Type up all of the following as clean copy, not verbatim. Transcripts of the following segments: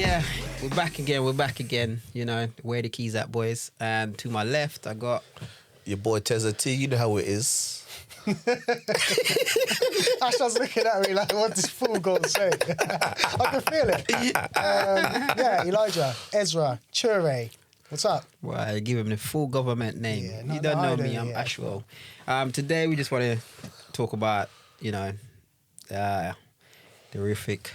Yeah, we're back again. You know, where the keys at, boys? And to my left, I got your boy Tezza T. You know how it is. Asha's looking at me like, what does fool God say? I can feel it. Yeah, Elijah, Ezra, Chure. What's up? Well, give him the full government name. Yeah, you don't know me, I'm Ashwell. Today we just want to talk about, the horrific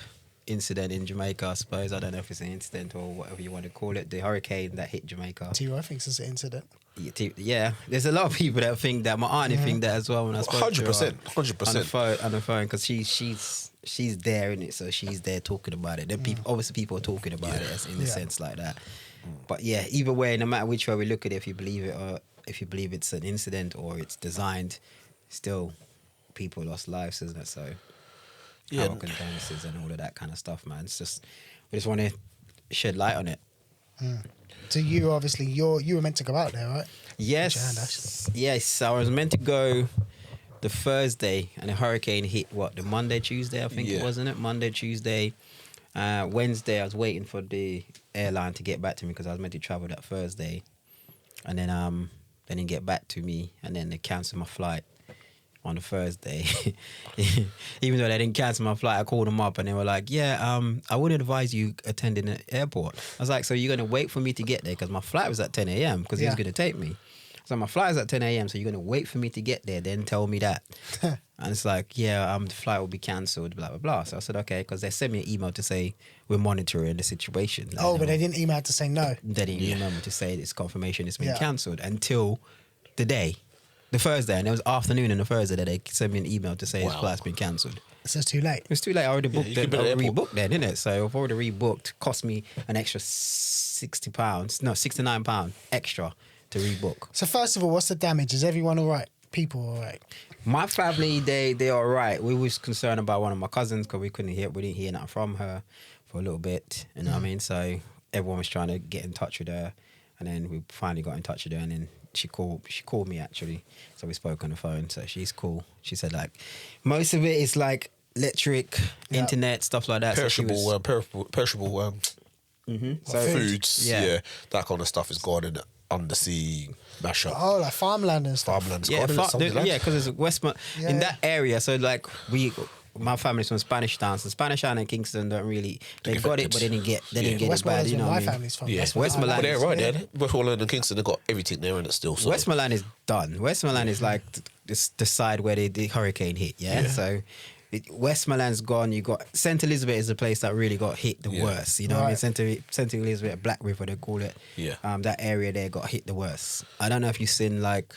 incident in Jamaica, I suppose. I don't know if it's an incident or whatever you want to call it. The hurricane that hit Jamaica. T.Y. thinks it's an incident. Yeah, there's a lot of people that think that. My auntie think that as well. When I spoke to her 100%. on the phone, because she's there in it, so she's there talking about it. Then obviously people are talking about it in a sense like that. But yeah, either way, no matter which way we look at it, if you believe it or if you believe it's an incident or it's designed, still people lost lives, isn't it? So our condolences and all of that kind of stuff, man. It's just we just want to shed light on it. So you obviously you were meant to go out there, right? Yes. I was meant to go the Thursday, and the hurricane hit the Monday, Tuesday, I think it was, wasn't it? Monday, Tuesday. Wednesday, I was waiting for the airline to get back to me because I was meant to travel that Thursday, and then they didn't get back to me, and then they cancelled my flight on the Thursday. Even though they didn't cancel my flight, I called them up and they were like, I would advise you attending the airport. I was like, so you're going to wait for me to get there? Because my flight was at 10 a.m. because he was going to take me. So my flight is at 10 a.m. So you're going to wait for me to get there, then tell me that. And it's like, the flight will be cancelled, blah, blah, blah. So I said, okay, because they sent me an email to say we're monitoring the situation. But they didn't email to say no. They didn't email me to say it's confirmation it's been cancelled until the Thursday. And it was afternoon on the Thursday that they sent me an email to say his flight's been cancelled. So it's too late. It's too late. I already booked it. I rebooked then, didn't it? So I've already rebooked. Cost me an extra £69 extra to rebook. So first of all, what's the damage? Is everyone all right? People all right? My family, they all right. We was concerned about one of my cousins because we didn't hear nothing from her for a little bit. You know what I mean? So everyone was trying to get in touch with her, and then we finally got in touch with her, and then she called me actually. So we spoke on the phone. So she's cool. She said like most of it is like electric, internet, stuff like that. Perishable, perishable foods. Yeah, that kind of stuff is gone in undersea mash up. Oh, like farmland and stuff. Farmland's yeah, gone. because it's in that area. So like my family's from Spanish Town, so Spanish Town and Kingston don't really. They got it, but they didn't get it bad. You know what I mean? My family's from. Yeah, Westmoreland. They're right there. Westmoreland and Kingston, they've got everything there in it still. So. Westmoreland is done. Westmoreland is like the side where the hurricane hit. Yeah. So Westmoreland's gone. You got St. Elizabeth is the place that really got hit the worst. You know what I mean? St. Elizabeth, Black River, they call it. Yeah. That area there got hit the worst. I don't know if you've seen like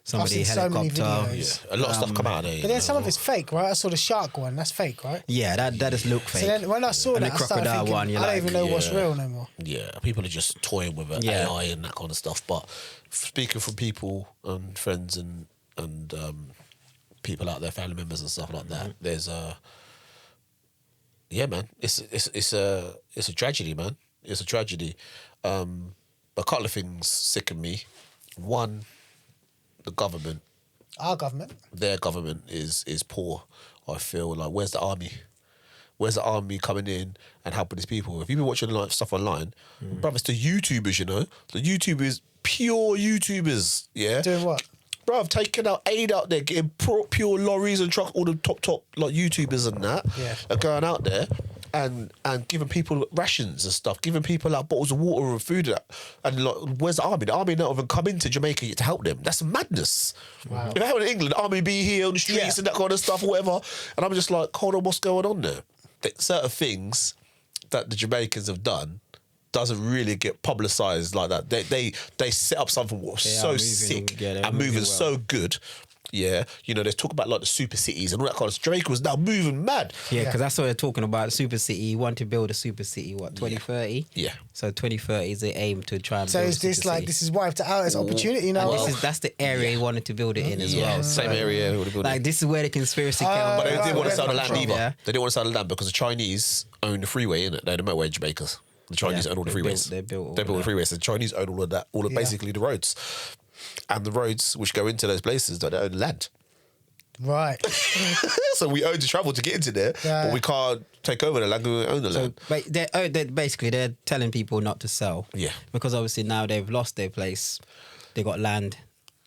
somebody I've seen helicopter. So many videos. A lot of stuff come out of there. But then some of it's fake, right? I saw the shark one. That's fake, right? Yeah, that does look fake. So then when I saw that, the I started crocodile thinking, one, I don't even know what's real no more. Yeah, people are just toying with AI and that kind of stuff. But speaking from people and friends and people out there, family members and stuff like that, there's man, it's a tragedy, man. It's a tragedy. A couple of things sicken me. One, the government. Our government. Their government is poor. I feel like where's the army? Where's the army coming in and helping these people? If you've been watching like stuff online, bruv, it's the YouTubers, the YouTubers, pure YouTubers, yeah. Doing what? Bruv, taking out aid out there, getting pure lorries and trucks, all the top like YouTubers and that are going out there and giving people rations and stuff, giving people like bottles of water and food and like, where's the army? The army not even come into Jamaica to help them. That's madness. Wow. If I had in England, the army be here on the streets and that kind of stuff, or whatever, and I'm just like, hold on, what's going on there? Certain things that the Jamaicans have done doesn't really get publicised like that. They set up something so sick and moving so good. Yeah, they talk about like the super cities and all that kind of stuff. Jamaica was now moving mad. Yeah, because that's what they're talking about. Super city, you want to build a super city, 2030? Yeah. So 2030 is the aim to try and so build is this like, this is wiped out as opportunity now? And that's the area he wanted to build it in as well. Same area. Like this is where the conspiracy came. But they didn't want to sell the land either. Yeah. They didn't want to sell the land because the Chinese own the freeway, innit? They're the motorway in Jamaica. The Chinese own all the freeways. They built the freeways. The Chinese own all of that, basically the roads. And the roads which go into those places, they own land. Right. So we own to travel to get into there, but we can't take over the land, own the land. They're telling people not to sell. Yeah. Because obviously now they've lost their place. They got land.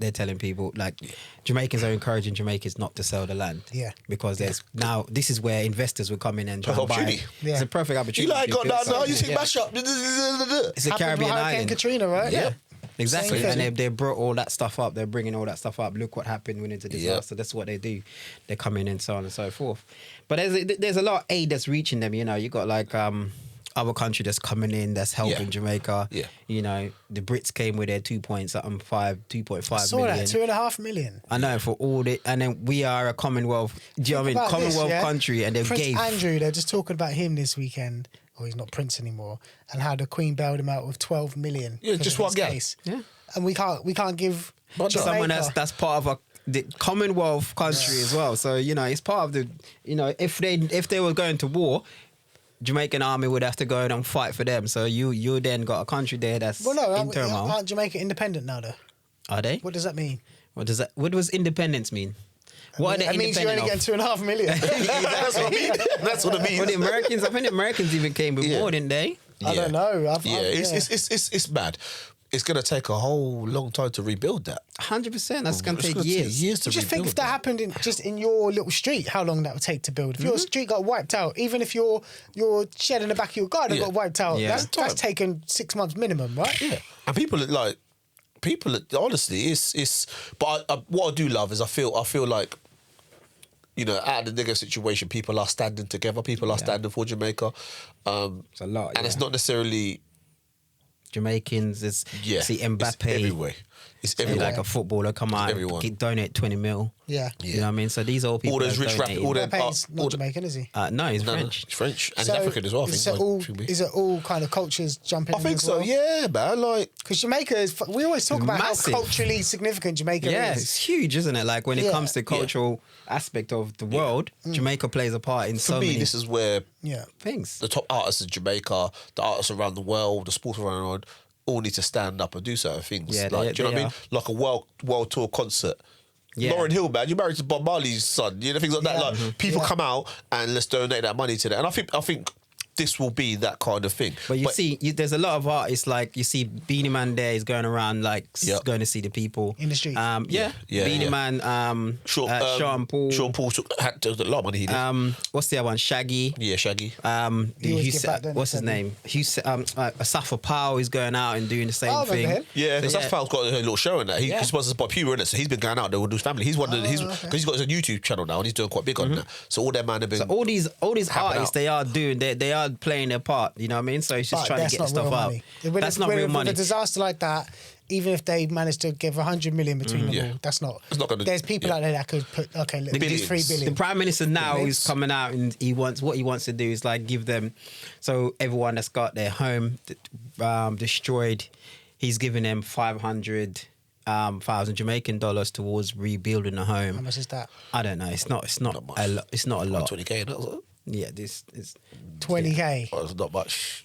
They're telling people, like, Jamaicans are encouraging Jamaicans not to sell the land. Yeah. Because there's now, this is where investors will come in and try and buy. Opportunity. Yeah. It's a perfect opportunity. You like got that now? You think Yeah. mash up? It's a Happened Caribbean with Hurricane island. Katrina, right? Yeah. Exactly. Same thing. And they brought all that stuff up. They're bringing all that stuff up. Look what happened when it's a disaster. That's what they do. They come in and so on and so forth. But there's a lot of aid that's reaching them. You know, you got like other country that's coming in that's helping Jamaica. Yeah. You know, the Brits came with their 2.5 I saw million. that, 2.5 million. I know, for all the, and then we are a Commonwealth. Do you know what I mean? About this, Commonwealth yeah? country, and they Prince gave. Andrew, they're just talking about him this weekend. Or he's not Prince anymore, and how the Queen bailed him out with 12 million. Yeah, because just of one his guy. case. Yeah. And we can't give Someone Jamaica- that's part of the Commonwealth country as well. So you know, it's part of the. You know, if they were going to war, Jamaican army would have to go and fight for them. So you then got a country there that's Well, no, in turmoil. aren't Jamaica independent now though? Are they? What does that mean? What does independence mean? What are they That means you're only independent getting of? 2.5 million. That's what I mean. That's what it means. Well, the Americans, I think the Americans even came with more, didn't they? I don't know. It's mad. It's going to take a whole long time to rebuild that. 100%. That's going to It's take gonna years. years to Just think rebuild if that happened in your little street, how long that would take to build. If your street got wiped out, even if your shed in the back of your garden Yeah. got wiped out, Yeah. that's taken 6 months minimum, right? Yeah, and people honestly, it's. But what I do love is I feel like, you know, out of the negative situation, people are standing together. People are standing for Jamaica. It's a lot, and it's yeah. not necessarily. Jamaicans, it's see It's Mbappe. everywhere. It's See, everywhere. like a footballer come out everyone. and donate 20 mil. Yeah. You know what I mean? So these old people. All those that rich donated- rappers, all them- Mbappe's all not the- Jamaican, is he? No, he's No, French. it's French and So he's African as well. I think. is it all kind of cultures jumping I in think as so. well? Yeah, man. Like, Because Jamaica is, we always talk about Massive. how culturally significant Jamaica Yeah, is. it's huge, isn't it? Like when it Yeah. comes to cultural aspect of the world, Jamaica plays a part in for so me, many this is where Yeah. things. the top artists in Jamaica, the artists around the world, the sports around the world, all need to stand up and do certain things. Yeah, like, do you know what I mean? Like a world tour concert. Yeah. Lauren Hill, man, you're married to Bob Marley's son. You know, things like that. Yeah. Like people Yeah. come out and let's donate that money to that. And I think this will be that kind of thing. But there's a lot of artists, like you see Beanie Man there is going around like Yeah. going to see the people In the streets. Yeah, Beanie yeah. Man, Sean Paul. Sean Paul had a lot of money. He did. What's the other one? Shaggy. Yeah, Shaggy. He always Hugh give back, don't what's he, his name? Safa Powell is going out and doing the same Oh, I remember thing. him. Yeah, because So, that's Fal's got a little show in that. He's sponsored by Puma in it, so he's been going out there with his family. He's one of his because he's got his own YouTube channel now and he's doing quite big on that. So all their man have been. So all these Helping artists, out. they are doing, they are playing their part. You know what I mean? So it's just But trying that's to get the not stuff real out. money. That's not real money. With a disaster like that, even if they managed to give 100 million between them Yeah. all, that's not. It's not gonna- There's people yeah. out there that could put, okay, look, Billions. these 3 The billion. Prime Minister now Billions. is coming out and what he wants to do is like give them, so everyone that's got their home destroyed, he's giving them 500,000 Jamaican dollars towards rebuilding the How home. much is that? I don't know. It's not much. a lot. It's not a lot. 20K, and that was it. Yeah, this is. 20k. Oh, it's not much.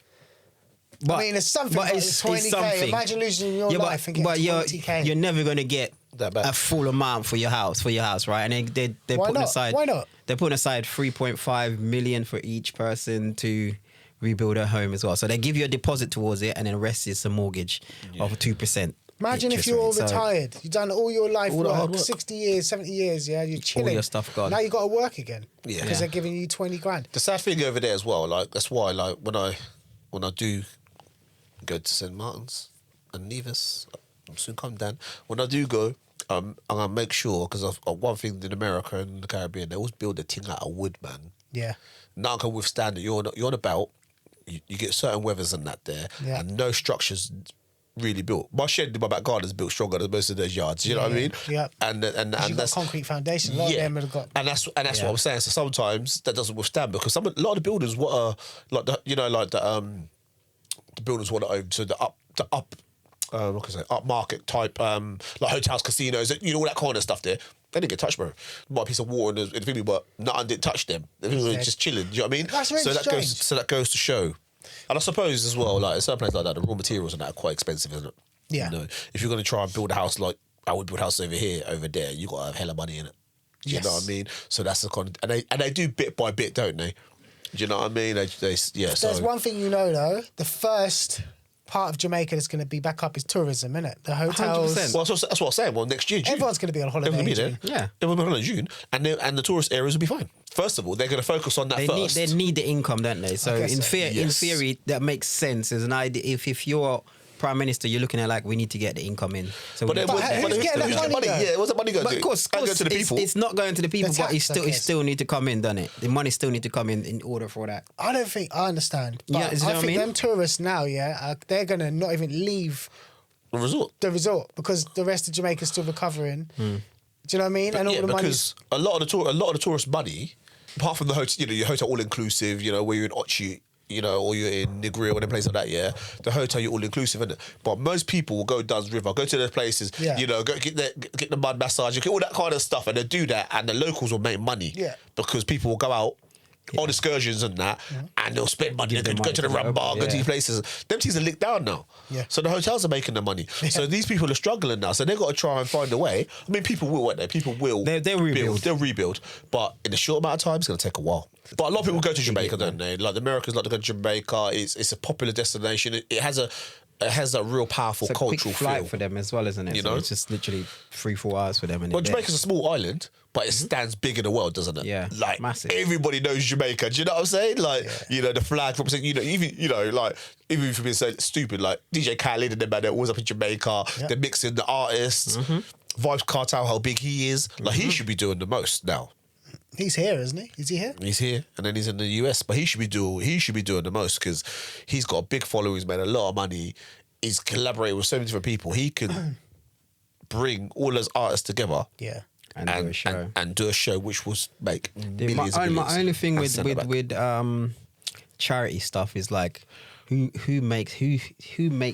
But, I mean, it's something. But But it's 20k. something. Imagine losing your life and getting 20k. you're never gonna get That bad. a full amount for your house, right? And they're Why putting not? aside. Why not? They're putting aside 3.5 million for each person to rebuild a home as well. So they give you a deposit towards it, and then the rest is a mortgage of 2%. Imagine if interest you're rate. So retired, you've done all your life All the hard work, work. 60 years, 70 years, yeah, you're chilling. your stuff gone. Now you got to work again. Yeah. Because they're giving you 20 grand. The sad thing over there as well, like that's why, like when I do go to St Martin's and Nevis, I'm soon come down. When I do go, I'm gonna make sure because of one thing in America and the Caribbean, they always build a thing out of wood, man. Yeah. Now can withstand it. You're on a belt. You get certain weathers and that there, Yeah. and no structures really built. My shed in my back garden is built stronger than most of those yards. You know what I mean? Yeah. And You've got that's concrete foundation. A lot of them have got. and that's what I'm saying. So sometimes that doesn't withstand because a lot of the builders what are like the builders want to own to the up what can I say, upmarket type like hotels, casinos, all that kind of stuff there. They didn't get touched, bro. Might a piece of water in the thing, but nothing didn't touch them. They were just chilling. Do you know what I mean? That's really strange. So that goes to show. And I suppose as well, like in some places like that, the raw materials and that are quite expensive, isn't it? Yeah. You know, if you're going to try and build a house like I would build a house over here, over there, you got to have hella money in it. Do you know what I mean? So that's the kind of, and they do bit by bit, don't they? Do you know what I mean? Yeah. There's one thing you know though. The first part of Jamaica that's going to be back up is tourism, innit? The hotels. 100%. Well, that's what I'm saying. Well, next year, June. Everyone's going to be on holiday. Everyone's in going to be June. there. Yeah. Everyone's going to be on June, and the tourist areas will be fine. First of all, they're going to focus on that first. They need the income, don't they? So guess in so. theory, that makes sense as an idea. If you're Prime Minister, you're looking at like we need to get the income in. So But we then, need to- who's getting that who's the money, though? Yeah, what's the money going But to? of course, Go to the people. it's not going to the people, The but tax, I it guess. still need to come in, doesn't it? The money still need to come in order for that. I don't think I understand. But Yeah, is I that what I think mean? them tourists now, they're going to not even leave The resort. the resort because the rest of Jamaica's still recovering. Hmm. Do you know what I mean? And all Yeah, the money. because a lot of the tourist money, apart from the hotel, your hotel all inclusive, where you're in Ochi, or you're in Negril and a place like that, yeah. The hotel you're all inclusive, isn't it? But most people will go Duns River, go to those places, Yeah. go get the mud massage, get all that kind of stuff, and they do that, and the locals will make money, Yeah. because people will go out on excursions and that, and they'll spend money. They them go money to the for the rum bar, local, go to yeah. these places. Them things are licked down now. Yeah. So the hotels are making the money. So these people are struggling now. So they've got to try and find a way. I mean, people will, won't they? People will. They'll rebuild. They'll rebuild. But in a short amount of time, it's going to take a while. But a lot of people go to Jamaica, don't they? Like the Americans like to go to Jamaica. It's a popular destination. It has a real powerful It's a quick cultural flight feel. for them as well, isn't it? You So know? it's just literally 3-4 hours for them. And Well, they're there. Jamaica's a small island, but it stands big in the world, doesn't it? Yeah, like massive. everybody knows Jamaica. Do you know what I'm saying? Like, the flag represents. Even if you're being so stupid, like DJ Khaled and them, man, they're always up in Jamaica. Yeah. They're mixing the artists. Vibes Cartel, how big he is. Like he should be doing the most now. He's here, isn't he? Is he here? He's here, and then he's in the US, but he should be doing the most because he's got a big following. He's made a lot of money. He's collaborated with so many different people. He can bring all those artists together. Yeah. And do a show. And do a show which will make The- millions and my millions. only thing and send it back. with charity stuff is like who makes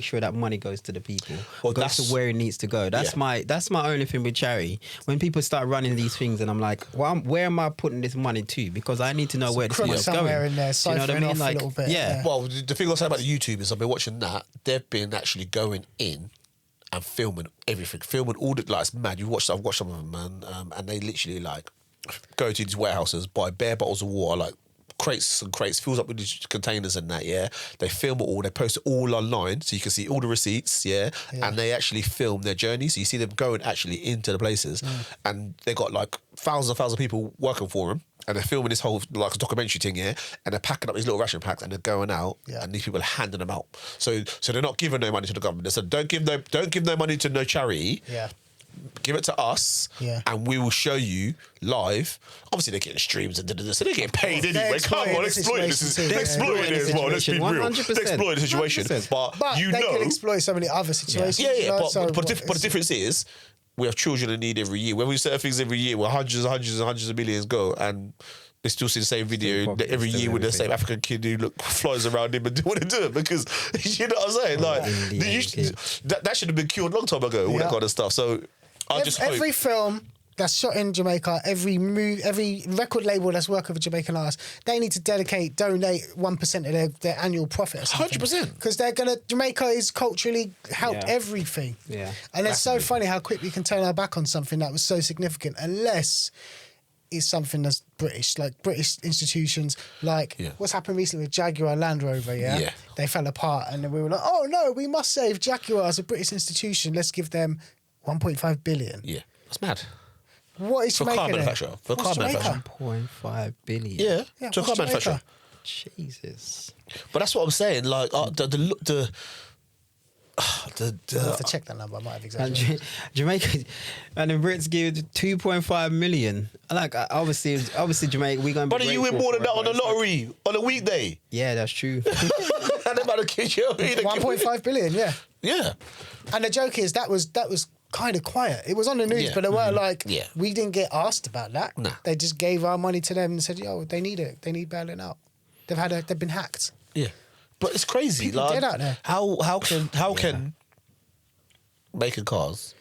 sure that money goes to the people, Well, goes to that's- where it needs to go. That's my only thing with charity. When people start running these things, and I'm like, well, where am I putting this money to? Because I need to know where this crook money's going. somewhere in there, Do you know what I ciphering mean? off a Like, little bit, yeah. yeah. Well, the thing I'll say about the YouTubers, I've been watching that. They've been actually going in and filming everything, filming all the like. It's mad. I've watched some of them, man, and they literally like go to these warehouses, buy bare bottles of water, like crates and crates, fills up with these containers and that. Yeah, they film it all. They post it all online, so you can see all the receipts. Yeah, and they actually film their journey, so you see them going actually into the places, and they got like thousands and thousands of people working for them. And they're filming this whole like documentary thing here, and they're packing up these little ration packs, and they're going out, and these people are handing them out. So they're not giving no money to the government. They said, don't give no money to no charity. Yeah. Give it to us, and we will show you live. Obviously, they're getting streams and da-da-da, so they're getting paid anyway. Come on, exploit this. They're exploiting it as well. Let's be real. 100%. They're exploiting the situation, 100%. but They can exploit so many other situations. yeah. you know, But, so but the difference is, we have children in need every year. When we set things every year, where hundreds of millions go, and they still see the same video pockets, every still year with the everything. same African kid who flies around him and do what they do because you know what I'm saying. Like that should have been cured a long time ago. All that kind of stuff. So I just hope. Every film that's shot in Jamaica, every record label that's working with Jamaican artists, they need to donate 1% of their annual profit. 100%. Because Jamaica is culturally helped everything. Yeah. And it's so funny how quick we can turn our back on something that was so significant, unless it's something that's British, like British institutions, like what's happened recently with Jaguar Land Rover, yeah? They fell apart, and then we were like, oh no, we must save Jaguar as a British institution. Let's give them 1.5 billion. Yeah, that's mad. What is For Jamaica car then? manufacturer. For What's car Jamaica? manufacturer. 1.5 billion. Yeah, to a car what's Jamaica? manufacturer. Jesus. But that's what I'm saying. Like the I'll have to check that number. I might have And exaggerated. Jamaica, and the Brits give 2.5 million. Like obviously Jamaica, we're going. But you win more than that on the lottery on a weekday. Yeah, that's true. And about to kill you. 1.5 billion, yeah. Yeah. And the joke is that was kind of quiet. It was on the news, Yeah. but they weren't like, Yeah. we didn't get asked about that. Nah. They just gave our money to them and said, yo, they need it. They need bailing out. They've been hacked. Yeah. But it's crazy. People like, dead out there. How can making cars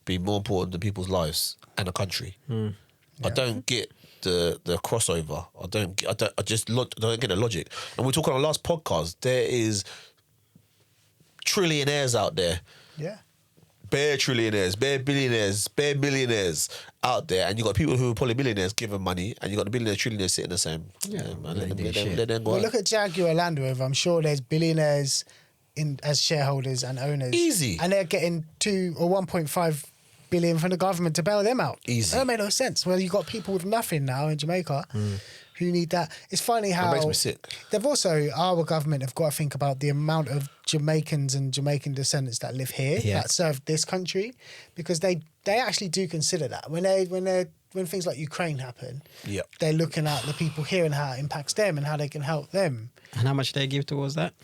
be more important than people's lives and a country? I don't get the crossover. I don't get the logic. And we talked on our last podcast. There is trillionaires out there Yeah. bare trillionaires, bare billionaires, bare millionaires out there, and you got people who are probably millionaires giving money, and you got the billionaires, trillionaires sitting the same. Yeah, Man, they do shit. let them go Well, out. look at Jaguar Land Rover. I'm sure there's billionaires as shareholders and owners. Easy. And they're getting 2 or 1.5 billion from the government to bail them out. Easy. That made no sense. Well, you've got people with nothing now in Jamaica who need that. It's funny how... That makes me sick. They've also, our government have got to think about the amount of Jamaicans and Jamaican descendants that live here, that serve this country, because they actually do consider that. When things like Ukraine happen, they're looking at the people here and how it impacts them and how they can help them. And how much they give towards that?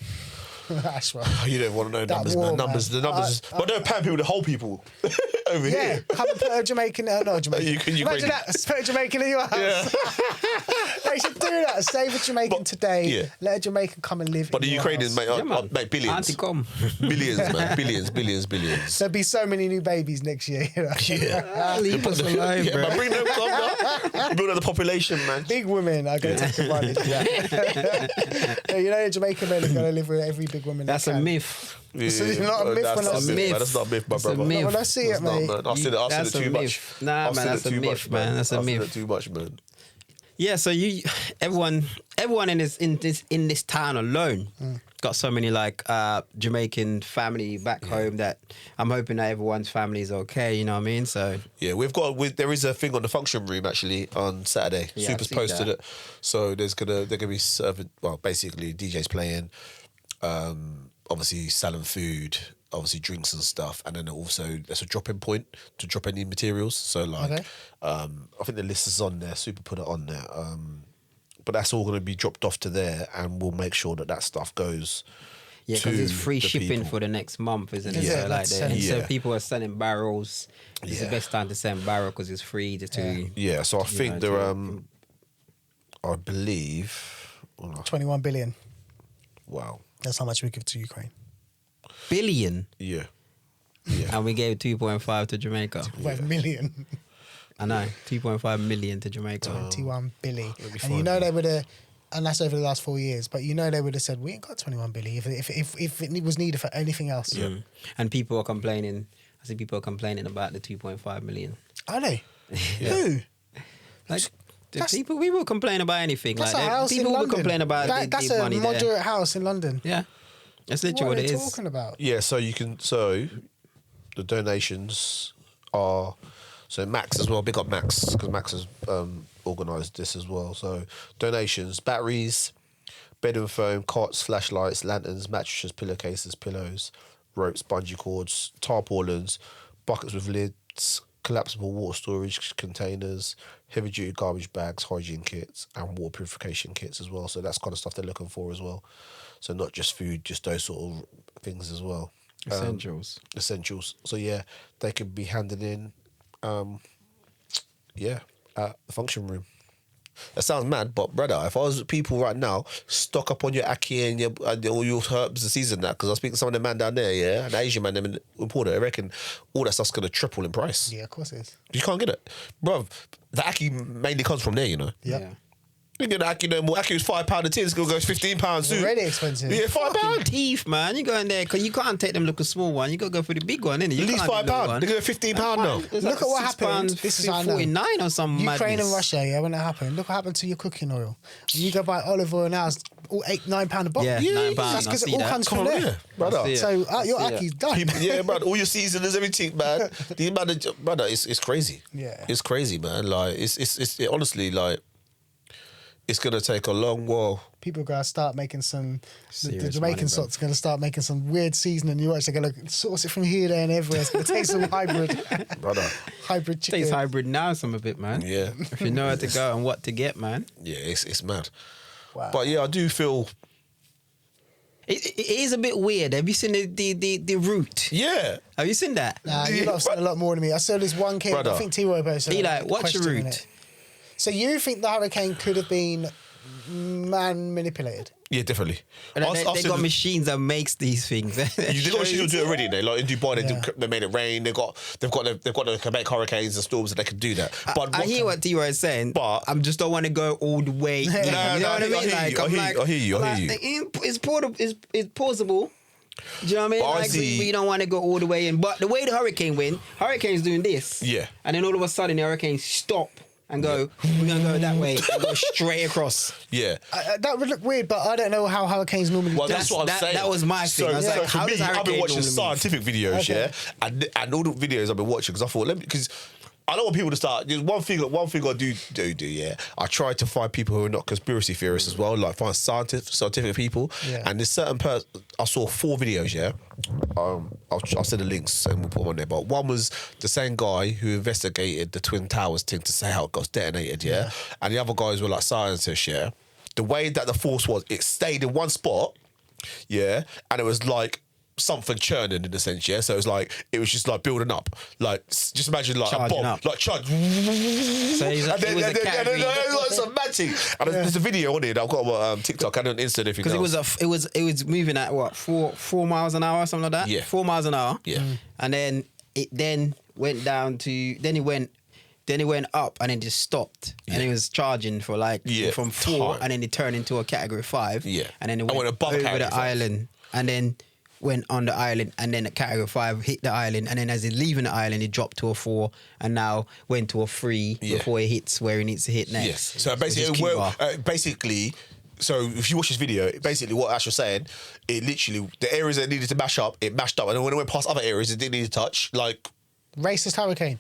That's right. Oh, you don't want to know numbers, war, man. Numbers, man. the numbers. But don't pan people, the whole people over Yeah, here. come and put a Jamaican. No, Jamaican. Imagine that. Put a Jamaican in your house. Yeah. They should do that. Save a Jamaican today. Let a Jamaican come and live. But in the your Ukrainians house. make billions. Anti-com. Billions, man. Billions. There'll be so many new babies next year. You know? Yeah. Leave us alone, Yeah, bro. man, bring them up. Build up the population, man. Big women are going to take advantage of that. You know, Jamaican men are going to live with every big woman. That's they a can. myth. Yeah, So it's not a myth that's when I not a see myth, it. man. That's not a myth, my It's a brother. myth. But when I see it, mate. I've seen it That's a too much. myth. Nah, I've man, seen that's it a too myth, much, man. That's a I've seen myth. it too much, man. Yeah, so everyone in this town alone got so many like Jamaican family back home that I'm hoping that everyone's family is okay. You know what I mean? So Yeah, there is a thing on the function room actually on Saturday. Yeah, Super's I've seen posted that. it. So they're gonna be serving, well, basically DJs playing, obviously selling food, obviously drinks and stuff, and then also there's a drop-in point to drop any materials. So like, I think the list is on there. Super put it on there. But that's all going to be dropped off to there, and we'll make sure that stuff goes. yeah, because it's free the shipping people. for the next month, isn't it? Yeah, So, like, that's so yeah. people are selling barrels. It's the Yeah. best time to send barrel because it's free to. Yeah, so I think know, there. to- I believe. Oh, no. 21 billion. Wow. That's how much we give to Ukraine. billion, Yeah. Yeah. and we gave 2.5 to Jamaica. 5 million. I know, 2.5 million to Jamaica. 21 billion. Let me And find you know that. they would have, and that's over the last 4 years, but you know they would have said, we ain't got 21 billion if it was needed for anything else. Mm. And people are complaining. I see people are complaining about the 2.5 million. Are they? Who? Like the That's- people complain about anything. That's Like a house people in will London. complain about That's the a money moderate there. house in London. Yeah, that's What literally are what they it is. talking about? Yeah, so the donations are Max as well. Big up Max because Max has organised this as well. So donations: batteries, bed and foam, cots, flashlights, lanterns, mattresses, pillowcases, pillows, ropes, bungee cords, tarpaulins, buckets with lids, collapsible water storage containers, heavy duty garbage bags, hygiene kits, and water purification kits as well. So that's kind of stuff they're looking for as well. So not just food, just those sort of things as well. Essentials. Essentials. So yeah, they could be handed in. At the function room. That sounds mad, but brother, if I was people right now, stock up on your ackee and all your herbs and season that, because I speak to some of the man down there, yeah, and the Asian man them in Porter, I reckon all that stuff's gonna triple in price. Yeah, of course it is. You can't get it, bro. The ackee mainly comes from there, you know. Yep. Yeah. You get the ackee no more. Ackee was £5 a tin. It's gonna go £15 soon. Already expensive. Yeah, £5. Teeth, man. You go in there because you can't take them little small one. You got to go for the big one, innit? You At least can't do the little £5. one. They're going £15 now. It's Look at what £6, happened. This is how I know. 49 or some Ukraine madness. and Russia, yeah, when that happened, look what happened to your cooking oil. When you go buy olive oil now, it's all £8-9 a bottle. Yeah, £9. That's I because it see all that. comes Come from on, there. yeah, brother. I see it. So your I see aki's it. done. Yeah, brother. All your seasonings, everything, man. The amount of brother, it's crazy. Yeah. It's crazy, man. Like it, honestly, like it's gonna take a long while. People are going to start making some, the Serious Jamaican money, bro. salt's going to start making some weird seasoning. You watch, they're going to source it from here, there and everywhere. It's going to taste some hybrid chicken. Tastes hybrid now, some of it, man. Yeah. If you know where to go and what to get, man. Yeah, it's mad. Wow. But yeah, I do feel. It is a bit weird. Have you seen the route? Yeah. Have you seen that? Nah, you lot have seen a lot more than me. I saw this one kid, Brother. I think T-Roy posted Be a like, what's your question in route? it. So you think the hurricane could have been man manipulated? Yeah, definitely. And I've they seen got the- machines that makes these things. You did actually do it already. Like in Dubai, Yeah. they made it rain. They've got to make hurricanes and storms that they can do that. But I hear what T-Roy is saying, But- I just don't want to go all the way. No, you know no, what I mean? I hear you, I hear you. It's portable. It's pausable. Do you know what I mean? But Like, honestly- we don't want to go all the way in. But the way the hurricane went, hurricane's doing this. Yeah. And then all of a sudden, the hurricane stop and go, we're going to go that way and go straight across. Yeah. That would look weird, but I don't know how hurricanes normally Well, do. that's what I'm saying. That was my thing. I was like, for how me, does I've been hurricane watching normally move? scientific videos, Okay. yeah, and all the videos I've been watching because I thought, because I don't want people to start. There's one thing I do, yeah. I try to find people who are not conspiracy theorists as well, like find scientific people. Yeah. And there's certain I saw 4 videos, yeah. I'll send the links and we'll put them on there. But one was the same guy who investigated the Twin Towers thing to say how it got detonated, yeah. And the other guys were like scientists, yeah. The way that the force was, it stayed in one spot, yeah, and it was like something churning in a sense, yeah. So it was just like building up, like just imagine like Charging a bomb, up. like charge. So he's like, it was a category. Like some magic. And there's a video on it that I've got on TikTok and on Insta and everything. Because it was moving at what 4 miles an hour, something like that. Yeah. 4 miles an hour. Yeah. And then it went down to then it went up and then just stopped. And it was charging for from 4 Time. and then it turned into a category 5. Yeah. And then it And went went above over category the 5. island and then went on the island and then the category 5 hit the island and then as it leaving the island it dropped to a 4 and now went to a 3 before it hits where it needs to hit next. Yes. So Which is basically, so if you watch this video, basically what Ash was saying, it literally, the areas that it needed to mash up, it mashed up. And then when it went past other areas it didn't need to touch, like... Racist hurricane.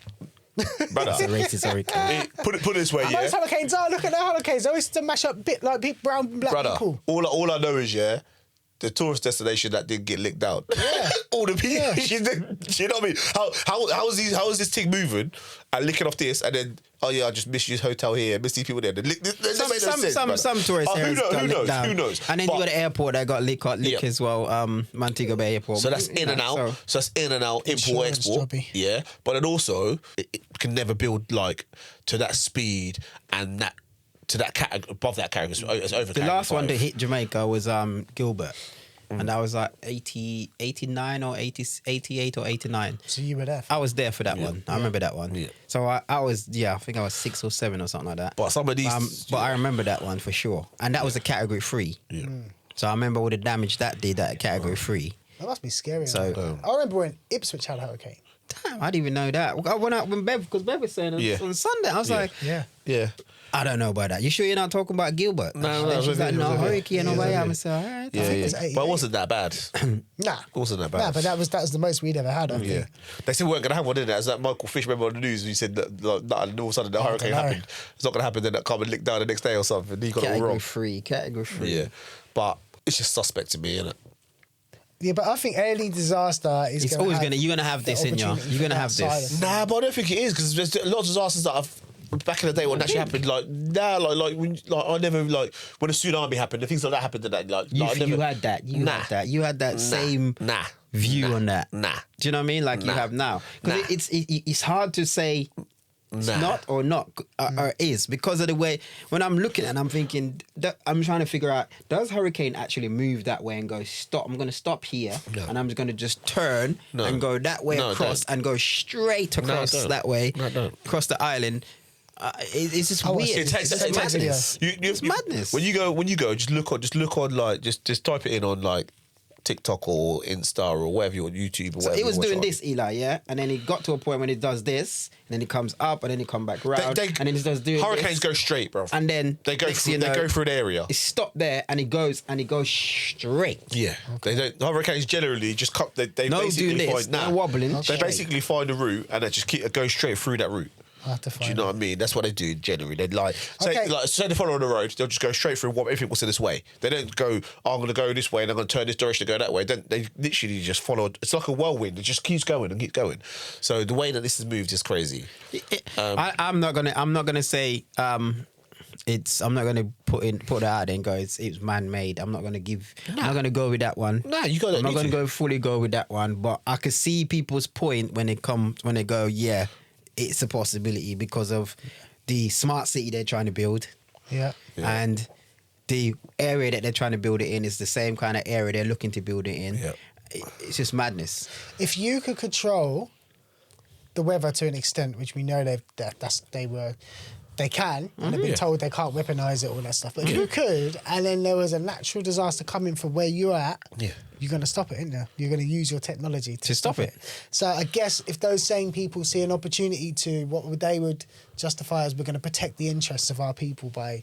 Brother, It's a racist hurricane. put it this way, yeah? Most hurricanes are. Look at the hurricanes. They always to mash up big brown black Brother, people. all I know is, yeah, the tourist destination that did get licked out. Yeah. All the people, Yeah. you know what I mean? How is this thing moving and licking off this and then, oh yeah, I just missed your hotel here, missed these people there. Some tourist areas got licked down. Who knows? And then you got the airport that got licked as well, Montego Bay Airport. So that's in and out. So that's in and out, import, Insurance export. jobby. Yeah. But then also, it can never build like to that speed and that to that category, above that category. It's over the last one that hit Jamaica was Gilbert. And that was like 89 or 88 or 89. So you were there. I was there for that one. I remember that one. Yeah. So I was, I think I was 6 or 7 or something like that. But some of these... But I remember that one for sure. And that was a category 3. Yeah. So I remember all the damage that did at category 3. That must be scary. So- I remember when Ipswich had a hurricane. Damn, I didn't even know that. I went out with Bev, because Bev was saying on Sunday. I was like, Yeah. Yeah. I don't know about that. You sure you're not talking about Gilbert? No, Then she's like, no, hurricane over here. I'm like, all right. Yeah, think it was yeah. 88. But it wasn't that bad. Nah. It wasn't that bad. Nah, but that was the most we'd ever had, I think. Yeah. They said we weren't going to have one, didn't it? As that Michael Fish, remember on the news, he said that like, all of a sudden the hurricane know. happened. It's not going to happen, then that come and lick down the next day or something. He got it all wrong. Category 3. Yeah. But it's just suspect to me, isn't it? Yeah, but I think any disaster is It's gonna always have going to, you're going to have the this in you. opportunity You're going to for have outside this. of- Nah, but I don't think it is because there's a lot of disasters that have back in the day when actually happened. Like now, I never when a tsunami happened, the things like that happened. To that, You I never, had that. You had that same view on that. Nah. Do you know what I mean? Like you have now. Because it's hard to say it's not or not or is because of the way when I'm looking and I'm thinking I'm trying to figure out, does hurricane actually move that way and go stop? I'm going to stop here and I'm going to just turn and go that way across and go straight across that way across the island. It's just weird. It's madness. It's madness. When you go, just look on like just type it in on like TikTok or Insta or whatever you want, YouTube or So whatever. it was you watch doing on. this, Eli, yeah? And then it got to a point when it does this, and then it comes up, and then it come back round, and then it does doing hurricanes this, go straight, bro. and then they go next through. thing you They know, go through an area. It stopped there, and it goes straight. Yeah, they don't. Hurricanes generally just cut. They No basically doing this, find no wobbling. They Straight. basically find a route and they just keep go straight through that route. I'll have to Do you find know it. what I mean? That's what they do generally. They'd say they follow on the road, they'll just go straight through everything was in this way. They don't go, oh, I'm going to go this way and I'm going to turn this direction to go that way. They literally just follow. It's like a whirlwind. It just keeps going and keeps going. So the way that this has moved is crazy. I'm not gonna say I'm not gonna put it out there and go it's man made. I'm not gonna I'm not gonna go with that one. Nah, you got. I'm not gonna fully go with that one. But I can see people's point when they go, yeah, it's a possibility because of the smart city they're trying to build. Yeah. And the area that they're trying to build it in is the same kind of area they're looking to build it in. Yeah. It's just madness. If you could control the weather to an extent, which we know they can, and they've been told they can't weaponize it, all that stuff. But if you could, and then there was a natural disaster coming from where you're at, you're going to stop it, aren't you? You're going to use your technology to stop it. So I guess if those same people see an opportunity to what they would justify as we're going to protect the interests of our people by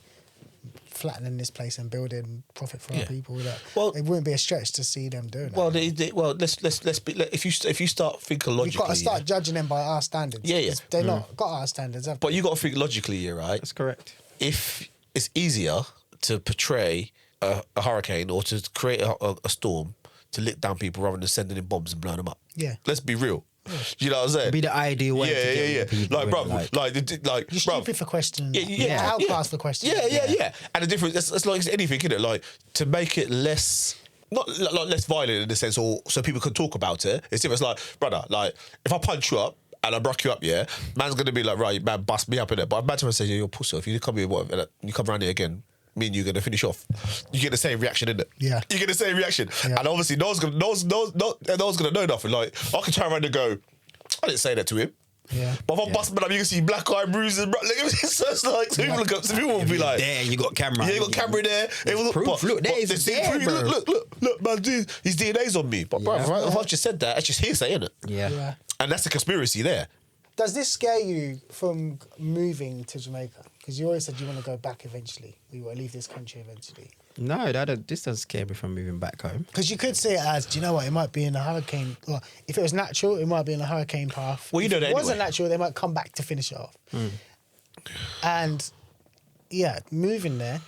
flattening this place and building profit for our people, that it wouldn't be a stretch to see them doing that. Well, let's be. If you start thinking logically, you've got to start judging them by our standards. Yeah. They're not got our standards, have they? But you got to think logically, yeah, right? That's correct. If it's easier to portray a hurricane or to create a storm to lick down people rather than sending in bombs and blowing them up. Yeah. Let's be real. Yeah. You know what I'm saying? Be the ideal way to get people Like, bro, like, you're stupid for questioning. Outcast for questioning. Yeah. And the difference, it's like anything, isn't it? Like, to make it less... Not like less violent in the sense, or so people can talk about it. It's if it's like, brother, like, if I punch you up and I broke you up, yeah, man's gonna be like, right, man, bust me up in it. But if man to say, yeah, you're a pussy, if you come here, you come around here again, me and you're gonna finish off. You get the same reaction, innit? Yeah. You get the same reaction, and obviously no one's gonna know nothing. Like, I can turn around and go, I didn't say that to him. Yeah. But if I bust man up, you can see black eye bruises, bro. Like, it's like, so people look up, so people will be like, there, you got camera. Yeah, you got camera there. It was proof. Look, there is there, bro. Look, man, dude, his DNA's on me. But bro, if I've just said that, it's just hearsay, innit? Yeah. And that's the conspiracy there. Does this scare you from moving to Jamaica? Because you always said you want to go back eventually. You want to leave this country eventually. No, this doesn't scare me from moving back home. Because you could see it as, do you know what? It might be in a hurricane. Or if it was natural, it might be in a hurricane path. Well, you know that if it anyway. wasn't natural, they might come back to finish it off. And yeah, moving there,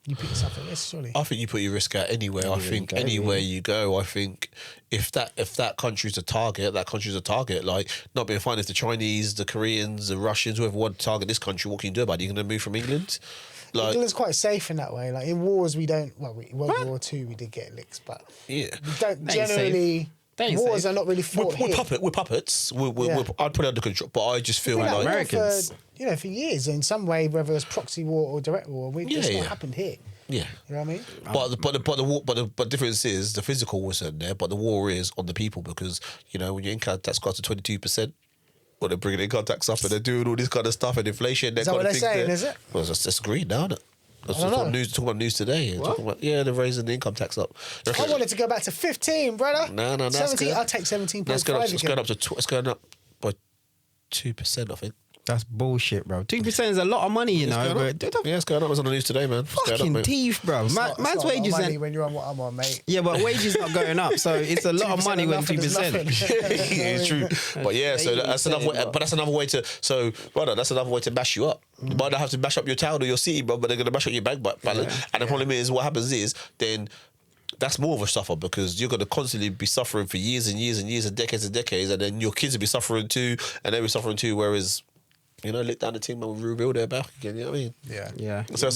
you put yourself at risk, surely. I think you put your risk out anywhere. I think anywhere you go, I think if that country's a target, that country's a target. Like, not being fine if the Chinese, the Koreans, the Russians, whoever want to target this country, what can you do about it? You're going to move from England? Like, England's quite safe in that way. Like, in wars, we don't... Well, World War II, we did get licks, but... Yeah. We don't generally... Wars are not really fought here. We're puppets. I'd put it under control, but I just feel like Americans... For years, in some way, whether it's proxy war or direct war, it's not happened here. Yeah, you know what I mean. But the difference is the physical wasn't there, but the war is on the people, because when your income tax goes to 22%, well, they're bringing income tax up and they're doing all this kind of stuff and inflation. Is that what they're saying? Is it? Well, that's green now, isn't it? Talking about news today. They're raising the income tax up. I wanted to go back to 15, brother. No, that's 17. good. I'll take 17.5. It's going up by 2%, I think. That's bullshit, bro. 2% is a lot of money, you know. It's going up. It was on the news today, man. Fucking teeth, bro. Man's wages money when you're on what I'm on, mate. Yeah, but wages not going up, so it's a lot of money when 2%. It's true. But yeah, so that's another way. But that's another way to. So, brother, that's another way to bash you up. You might not have to bash up your town or your city, bro, but they're gonna bash up your bank balance. And the problem is, what happens is then. That's more of a suffer, because you're going to constantly be suffering for years and years and years and decades, and then your kids will be suffering too, and they'll be suffering too. Whereas, lick down the team and rebuild their back again. You know what I mean? Yeah. So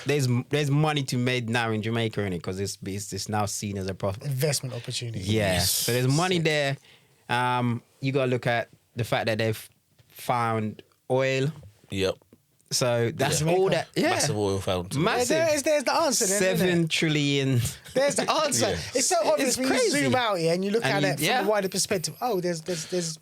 there's money to be made now in Jamaica, innit? Because it's now seen as a profit investment opportunity. Yeah. So there's money there. You got to look at the fact that they've found oil. Yep. So that's all that. Yeah. Massive oil found. Massive. There's the answer. Then, 7 trillion. There's the answer. Yeah. It's so obvious when you zoom out here and you look at it from a wider perspective. Oh, there's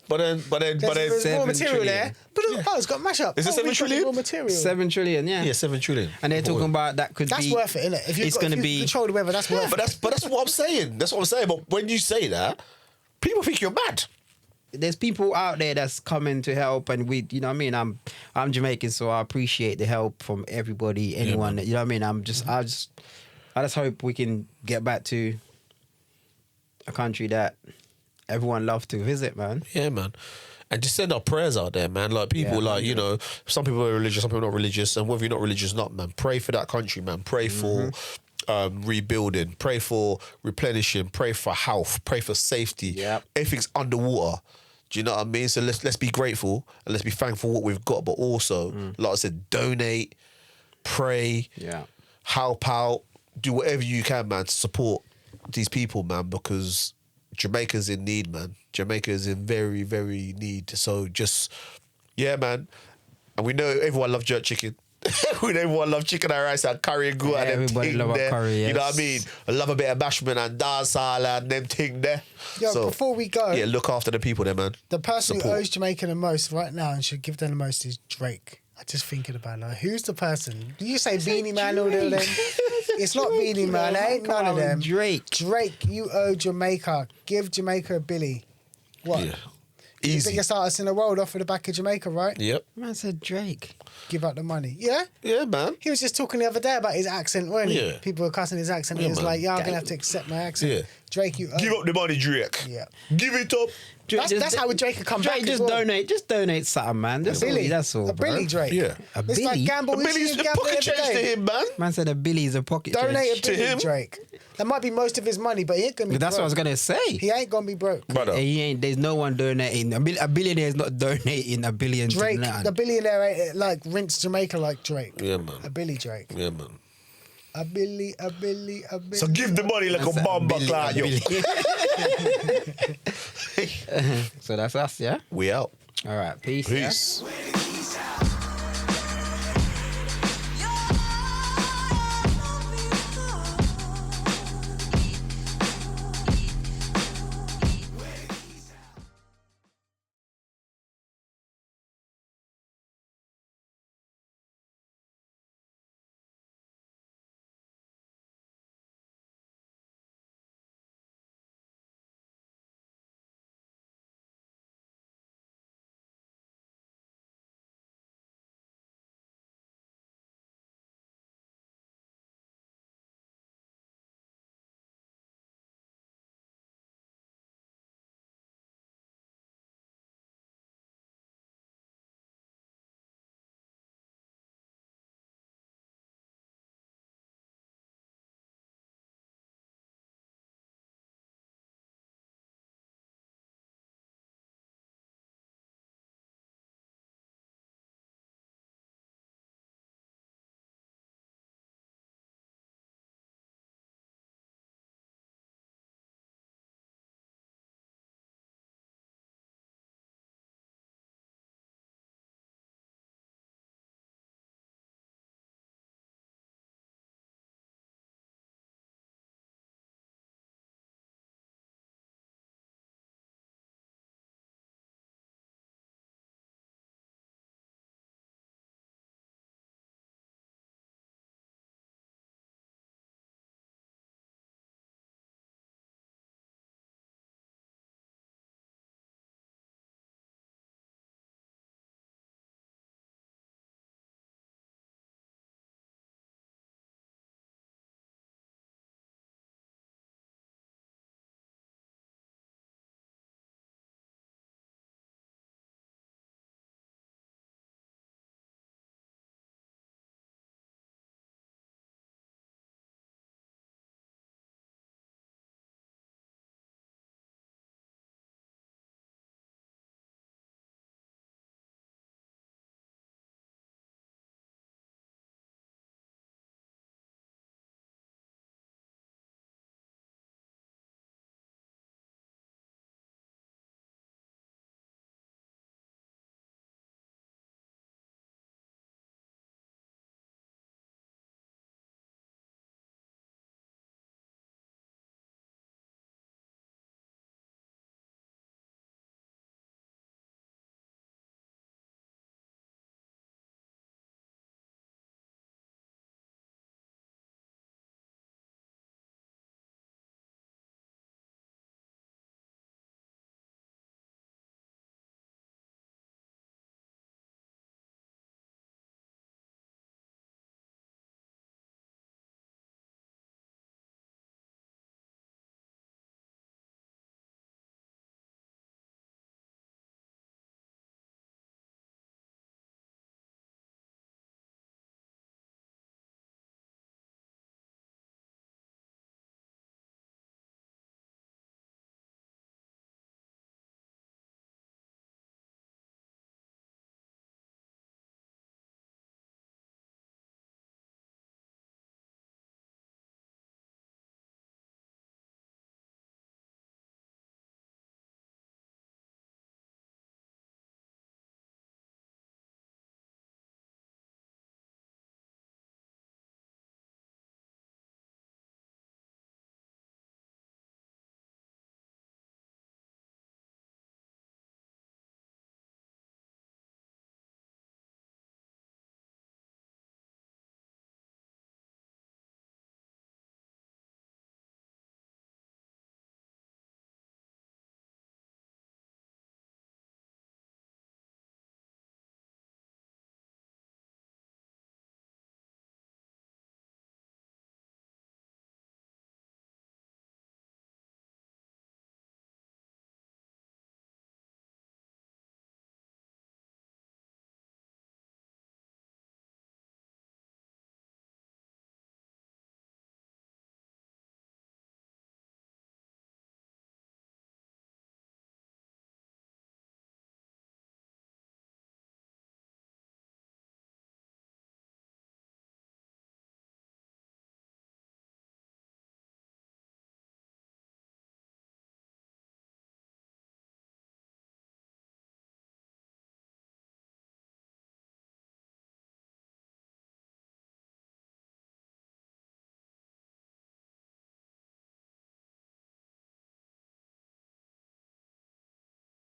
But then, there's more material there. But it's got mash up. Is it 7 trillion? More material. 7 trillion. Yeah. Yeah, 7 trillion. And they're talking about that could that's be. That's worth it, isn't it? If you control the weather, that's worth it. But that's what I'm saying. That's what I'm saying. But when you say that, people think you're mad. There's people out there that's coming to help, and you know what I mean? I'm Jamaican, so I appreciate the help from everybody, anyone. You know what I mean? I just hope we can get back to a country that everyone loves to visit, man. Yeah, man. And just send our prayers out there, man. Like, people, some people are religious, some people are not religious, and whether you're not religious or not, man, pray for that country, man. Pray for rebuilding, pray for replenishing, pray for health, pray for safety. Yep. Everything's underwater. Do you know what I mean? So let's be grateful and let's be thankful for what we've got, but also, like I said, donate, pray, help out, do whatever you can, man, to support these people, man, because Jamaica's in need, man. Jamaica is in very, very need. So just, man. And we know everyone loves jerk chicken. We know everyone love chicken and rice and curry and go and them everybody ting love there. a curry, yes. You know what I mean? I love a bit of bashment and dancehall and them ting there. Yo, before we go... Yeah, look after the people there, man. The person who owes Jamaica the most right now and should give them the most is Drake. I'm just thinking about it. Who's the person? Do you say Beanie Man or them? It's not Beanie Man. Ain't none of them. Drake, you owe Jamaica. Give Jamaica a Billy. What? Yeah. The Easy. biggest artist in the world off of the back of Jamaica, right? Yep. man said Drake. Give out the money. Yeah? Yeah, man. He was just talking the other day about his accent, weren't he? Yeah. People were cussing his accent. Yeah, He was man. like, yeah, I'm going to have to accept my accent. Yeah. Drake, you owe. Give up the money, Drake. Yeah. Give it up. That's how Drake could come Drake back just as well. donate something, man. That's Billy. all. That's all, A bro. Billy Drake. Yeah. A It's Billy. like gamble. We see Billy's him a gamble pocket every change to day. him, man. Man said a Billy's a pocket change. Donate a To Billy him. Drake. That might be most of his money, but he ain't going to be That's broke. what I was gonna say. He ain't going to be broke. Brother. He ain't. There's no one donating. A billionaire is not donating $1 billion. Drake, to nothing. the billionaire, ain't, like, rinsed Jamaica like Drake. Yeah, man. A Billy Drake. Yeah, man. A Billy. So give the money like a bomb like yo. So that's us, yeah. We out. All right, peace. Yeah? Peace.